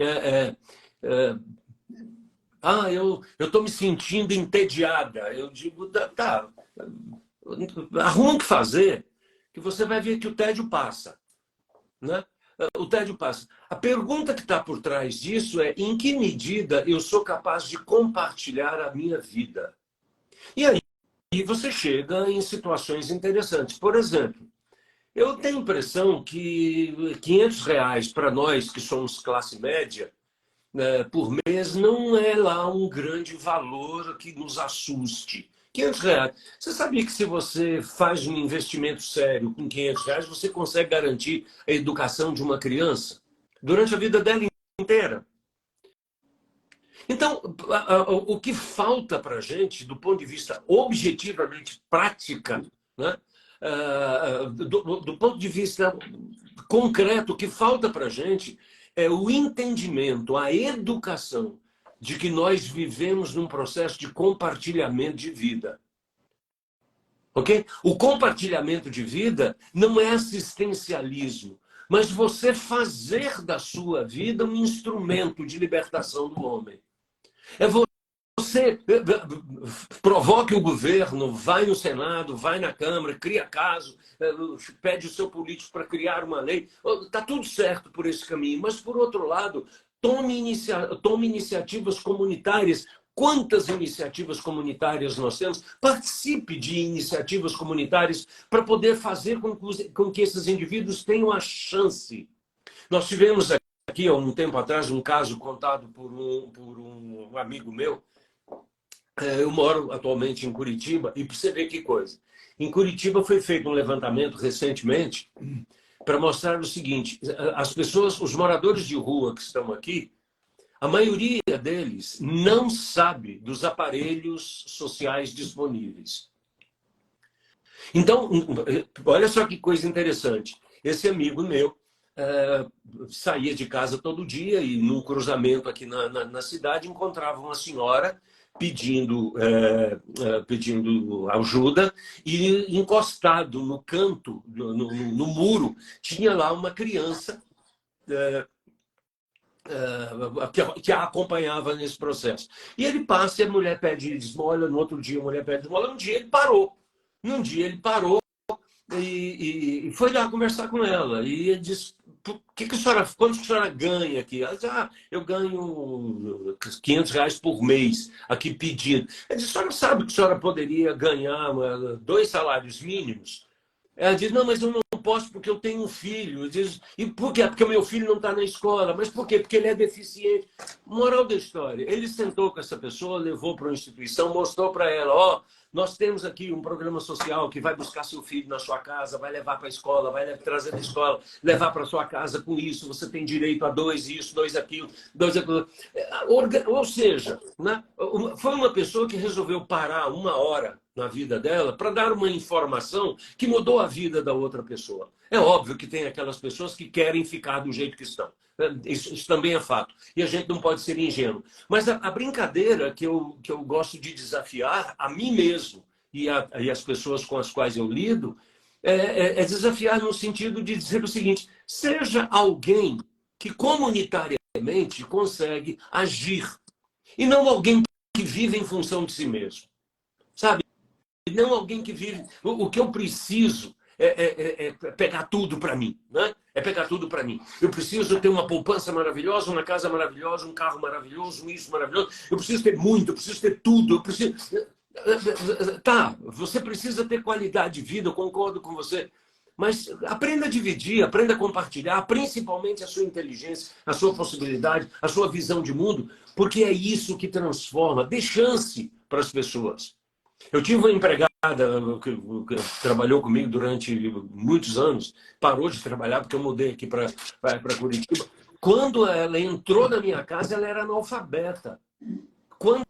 eu estou me sentindo entediada. Eu digo, tá, arruma o que fazer, que você vai ver que o tédio passa, né? O tédio passa. A pergunta que está por trás disso é em que medida eu sou capaz de compartilhar a minha vida? E aí você chega em situações interessantes. Por exemplo, eu tenho a impressão que R$ 500 para nós que somos classe média, né, por mês não é lá um grande valor que nos assuste. R$ 500. Você sabia que se você faz um investimento sério com R$ 500, você consegue garantir a educação de uma criança durante a vida dela inteira? Então, o que falta para a gente, do ponto de vista objetivamente prática, né? Do ponto de vista concreto, o que falta para a gente é o entendimento, a educação de que nós vivemos num processo de compartilhamento de vida. Ok? O compartilhamento de vida não é assistencialismo, mas você fazer da sua vida um instrumento de libertação do homem. É você provoque o governo, vai no Senado, vai na Câmara, cria caso, pede o seu político para criar uma lei. Está tudo certo por esse caminho, mas, por outro lado, tome iniciativas comunitárias. Quantas iniciativas comunitárias nós temos? Participe de iniciativas comunitárias para poder fazer com que esses indivíduos tenham a chance. Nós tivemos aqui, há um tempo atrás, um caso contado por um amigo meu. Eu moro atualmente em Curitiba e para você ver que coisa. Em Curitiba foi feito um levantamento recentemente para mostrar o seguinte: as pessoas, os moradores de rua que estão aqui, a maioria deles não sabe dos aparelhos sociais disponíveis. Então, olha só que coisa interessante. Esse amigo meu saía de casa todo dia e num cruzamento aqui na cidade encontrava uma senhora pedindo ajuda e encostado no canto, no muro, tinha lá uma criança que a acompanhava nesse processo. E ele passa e a mulher pede esmola, no outro dia a mulher pede esmola, um dia ele parou. Num dia ele parou e foi lá conversar com ela. E ele disse, quanto a senhora ganha aqui? Ela disse, eu ganho R$ 500 por mês aqui pedindo. Ele disse, a senhora sabe que a senhora poderia ganhar 2 salários mínimos? Ela diz, não, mas eu não posso porque eu tenho um filho. Diz, e por quê? Porque o meu filho não está na escola. Mas por quê? Porque ele é deficiente. Moral da história, ele sentou com essa pessoa, levou para uma instituição, mostrou para ela, nós temos aqui um programa social que vai buscar seu filho na sua casa, vai levar para a escola, vai trazer da escola, levar para sua casa com isso, você tem direito a 2 isso, 2 aquilo, 2 aquilo. Ou seja, né? Foi uma pessoa que resolveu parar 1 hora na vida dela para dar uma informação que mudou a vida da outra pessoa. É óbvio que tem aquelas pessoas que querem ficar do jeito que estão. Isso também é fato. E a gente não pode ser ingênuo. Mas a brincadeira que eu gosto de desafiar a mim mesmo e as pessoas com as quais eu lido é desafiar no sentido de dizer o seguinte: seja alguém que comunitariamente consegue agir e não alguém que vive em função de si mesmo. Sabe? Não alguém que vive... O que eu preciso é pegar tudo para mim, né? É pegar tudo para mim. Eu preciso ter uma poupança maravilhosa, uma casa maravilhosa, um carro maravilhoso, isso maravilhoso. Eu preciso ter muito, eu preciso ter tudo. Tá, você precisa ter qualidade de vida, eu concordo com você. Mas aprenda a dividir, aprenda a compartilhar, principalmente a sua inteligência, a sua possibilidade, a sua visão de mundo, porque é isso que transforma. Dê chance para as pessoas. Eu tive uma empregada que trabalhou comigo durante muitos anos, parou de trabalhar porque eu mudei aqui para Curitiba. Quando ela entrou na minha casa, ela era analfabeta. Quando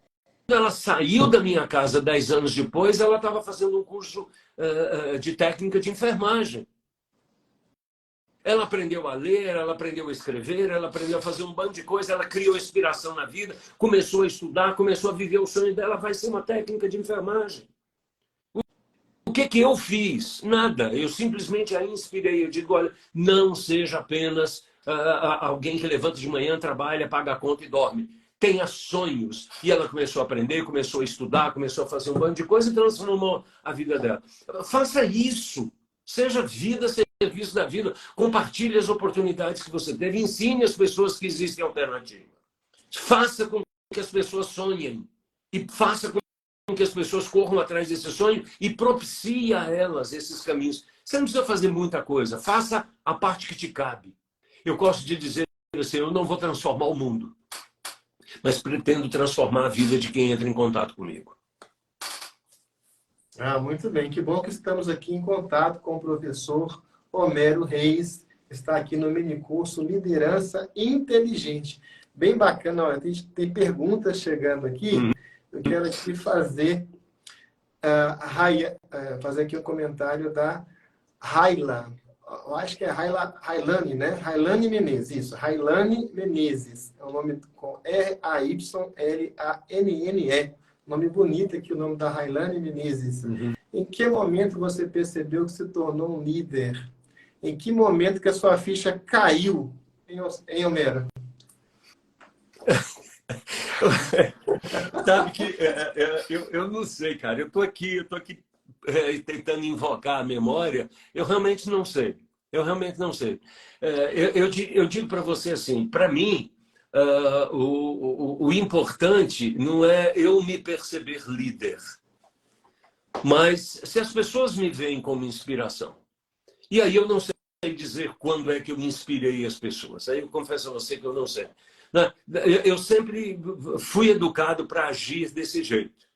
ela saiu da minha casa 10 anos depois, ela estava fazendo um curso de técnica de enfermagem. Ela aprendeu a ler, ela aprendeu a escrever, ela aprendeu a fazer um bando de coisa, ela criou inspiração na vida, começou a estudar, começou a viver o sonho dela, vai ser uma técnica de enfermagem. O que eu fiz? Nada. Eu simplesmente a inspirei. Eu digo, olha, não seja apenas alguém que levanta de manhã, trabalha, paga a conta e dorme. Tenha sonhos. E ela começou a aprender, começou a estudar, começou a fazer um bando de coisa e transformou a vida dela. Faça isso. Seja vida, serviço da vida. Compartilhe as oportunidades que você teve. Ensine as pessoas que existem alternativa. Faça com que as pessoas sonhem. E faça com que as pessoas corram atrás desse sonho e propicie a elas esses caminhos. Você não precisa fazer muita coisa. Faça a parte que te cabe. Eu gosto de dizer assim, eu não vou transformar o mundo, mas pretendo transformar a vida de quem entra em contato comigo. Muito bem. Que bom que estamos aqui em contato com o professor Homero Reis. Está aqui no minicurso Liderança Inteligente. Bem bacana. Olha, tem perguntas chegando aqui. Eu quero aqui fazer aqui um comentário da Raila. Eu acho que é Railane, né? Railane Menezes, isso. Railane Menezes. É um nome com R-A-Y-L-A-N-N-E. Nome bonito aqui, o nome da Railane Menezes. Em que momento você percebeu que se tornou um líder? Em que momento que a sua ficha caiu, hein, Homero? Sabe que eu não sei, cara. Eu tô aqui tentando invocar a memória. Eu realmente não sei. Eu digo para você assim, para mim, o importante não é eu me perceber líder, mas se as pessoas me veem como inspiração. E aí eu não sei dizer quando é que eu inspirei as pessoas. Aí eu confesso a você que eu não sei. Eu sempre fui educado para agir desse jeito.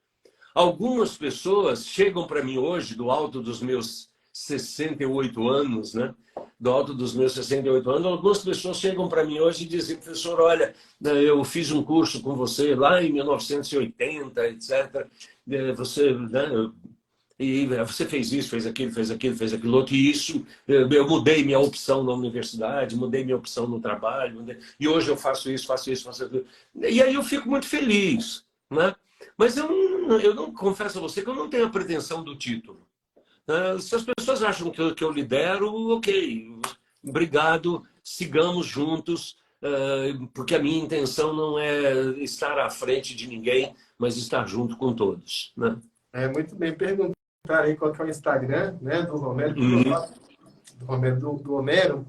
Algumas pessoas chegam para mim hoje, do alto dos meus 68 anos, né? Do alto dos meus 68 anos, algumas pessoas chegam para mim hoje e dizem, professor, olha, eu fiz um curso com você lá em 1980, etc. Você, né, e você fez isso, fez aquilo outro, e isso, eu mudei minha opção na universidade, mudei minha opção no trabalho, e hoje eu faço isso, faço aquilo. E aí eu fico muito feliz, né? Mas eu não confesso a você que eu não tenho a pretensão do título. Se as pessoas acham que eu lidero, ok, obrigado, sigamos juntos, porque a minha intenção não é estar à frente de ninguém, mas estar junto com todos, né? Muito bem, perguntar aí qual que é o Instagram, né, do Romero, do Homero,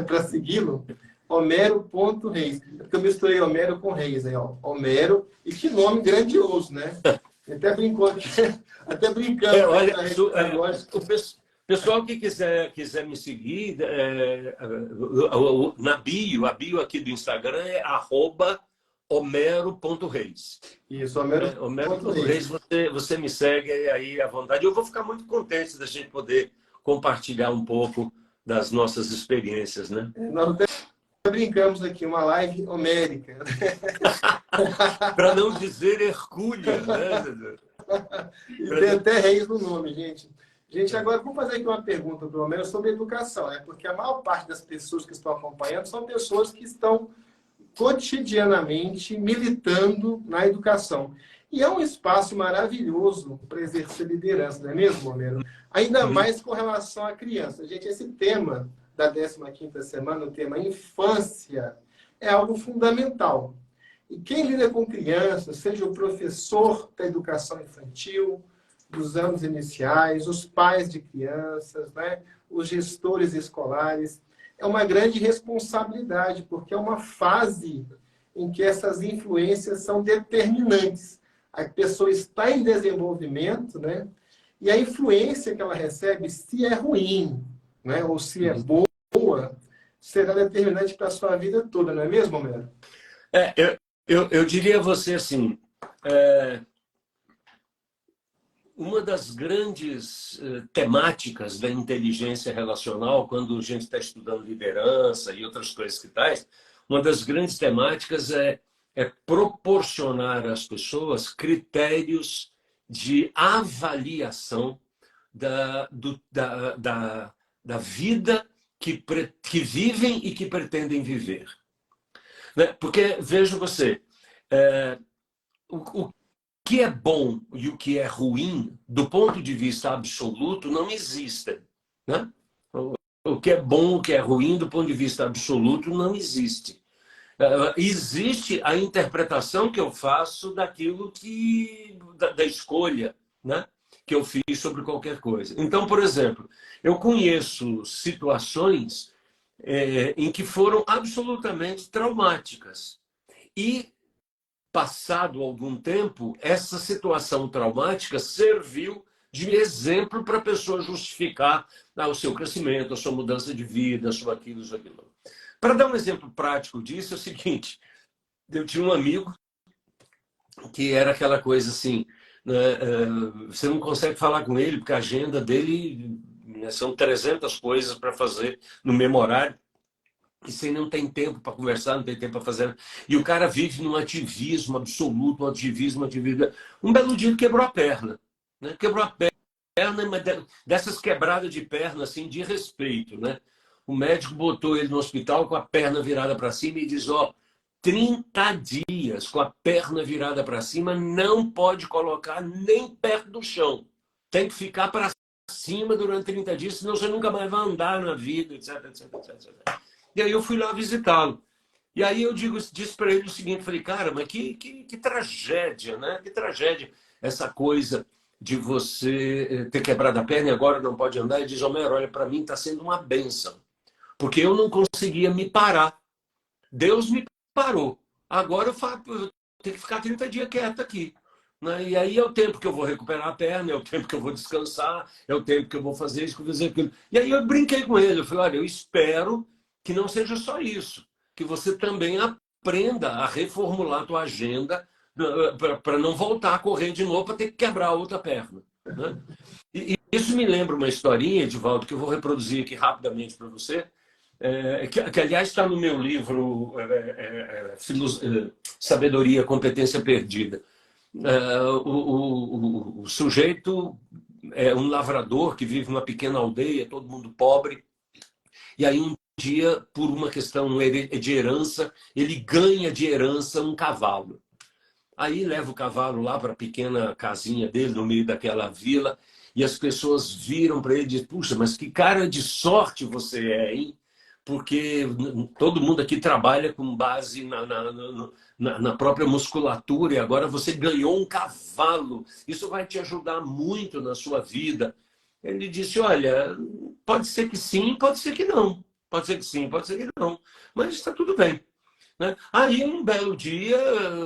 para segui-lo, Homero.Reis. Porque eu misturei Homero com Reis aí, ó. Homero, e que nome grandioso, né? Até brincou aqui, até brincando. Olha, o pessoal que quiser me seguir, na bio, a bio aqui do Instagram é @homero.reis. Isso, Homero.Reis. Você me segue aí à vontade. Eu vou ficar muito contente da gente poder compartilhar um pouco das nossas experiências, né? Nós até brincamos aqui, uma live homérica. Para não dizer hercúlea, né? E tem até Reis no nome, gente. Gente, agora vamos fazer aqui uma pergunta para o Homero sobre educação, né? Porque a maior parte das pessoas que estão acompanhando são pessoas que estão cotidianamente militando na educação. E é um espaço maravilhoso para exercer liderança, não é mesmo, Homero? Ainda mais com relação à criança. Gente, esse tema da 15ª semana, o tema infância, é algo fundamental. E quem lida com crianças, seja o professor da educação infantil, dos anos iniciais, os pais de crianças, né? Os gestores escolares, é uma grande responsabilidade, porque é uma fase em que essas influências são determinantes. a pessoa está em desenvolvimento, né? E a influência que ela recebe, se é ruim, né? Ou se é boa, será determinante para a sua vida toda, não é mesmo, Homero? É, eu diria a você assim, é, uma das grandes temáticas da inteligência relacional, quando a gente está estudando liderança e outras coisas que tais, uma das grandes temáticas é proporcionar às pessoas critérios de avaliação da vida que vivem e que pretendem viver. Né? Porque, veja você, o que é bom e o que é ruim, do ponto de vista absoluto, não existem. Né? O que é bom, o que é ruim, do ponto de vista absoluto, não existe. Existe a interpretação que eu faço daquilo da escolha, né? Que eu fiz sobre qualquer coisa. Então, por exemplo, eu conheço situações em que foram absolutamente traumáticas. E, passado algum tempo, essa situação traumática serviu de exemplo para a pessoa justificar o seu crescimento, a sua mudança de vida, a sua aquilo, isso, aquilo. Para dar um exemplo prático disso, é o seguinte: eu tinha um amigo que era aquela coisa assim, né, você não consegue falar com ele, porque a agenda dele, né, são 300 coisas para fazer no mesmo horário, e você não tem tempo para conversar, não tem tempo para fazer. E o cara vive num ativismo absoluto, um ativismo. Um belo dia ele quebrou a perna. Né? Quebrou a perna, mas dessas quebradas de perna assim, de respeito. Né? O médico botou ele no hospital com a perna virada para cima e diz: ó, 30 dias com a perna virada para cima, não pode colocar nem perto do chão. Tem que ficar para cima durante 30 dias, senão você nunca mais vai andar na vida, etc, etc, etc, etc. E aí eu fui lá visitá-lo. E aí eu disse para ele o seguinte, falei, cara, mas que tragédia, né? Que tragédia essa coisa de você ter quebrado a perna e agora não pode andar. E diz: Homero, olha, para mim está sendo uma bênção, porque eu não conseguia me parar. Deus me parou. Agora eu tenho que ficar 30 dias quieto aqui. Né? E aí é o tempo que eu vou recuperar a perna, é o tempo que eu vou descansar, é o tempo que eu vou fazer isso, que eu vou fazer aquilo. E aí eu brinquei com ele, eu falei, olha, eu espero que não seja só isso, que você também aprenda a reformular a tua agenda para não voltar a correr de novo, para ter que quebrar a outra perna. Né? E isso me lembra uma historinha, Edivaldo, que eu vou reproduzir aqui rapidamente para você, que aliás está no meu livro Sabedoria, Competência Perdida. O sujeito é um lavrador que vive numa pequena aldeia, todo mundo pobre, e aí um dia, por uma questão de herança, ele ganha de herança um cavalo. Aí leva o cavalo lá para a pequena casinha dele, no meio daquela vila, e as pessoas viram para ele e dizem: puxa, mas que cara de sorte você é, hein? Porque todo mundo aqui trabalha com base na própria musculatura, e agora você ganhou um cavalo. Isso vai te ajudar muito na sua vida. Ele disse: olha, pode ser que sim, pode ser que não. Pode ser que sim, pode ser que não. Mas está tudo bem. Né? Aí, um belo dia,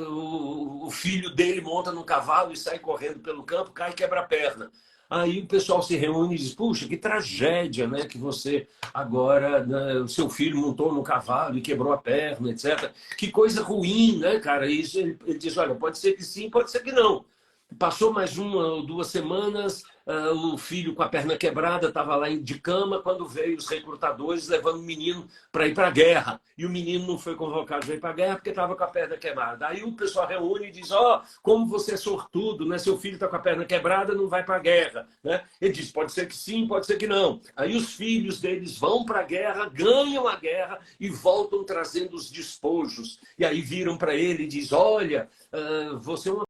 o filho dele monta no cavalo e sai correndo pelo campo, cai e quebra a perna. Aí o pessoal se reúne e diz: puxa, que tragédia, né? Que você agora, né, o seu filho montou no cavalo e quebrou a perna, etc. Que coisa ruim, né, cara? Isso, ele diz: olha, pode ser que sim, pode ser que não. Passou mais 1 ou 2 semanas, o filho com a perna quebrada estava lá de cama quando veio os recrutadores levando o menino para ir para a guerra. E o menino não foi convocado para ir para a guerra porque estava com a perna quebrada. Aí o pessoal reúne e diz: ó, como você é sortudo, né? Seu filho está com a perna quebrada, não vai para a guerra. Né? Ele diz: pode ser que sim, pode ser que não. Aí os filhos deles vão para a guerra, ganham a guerra e voltam trazendo os despojos. E aí viram para ele e diz: olha, você é uma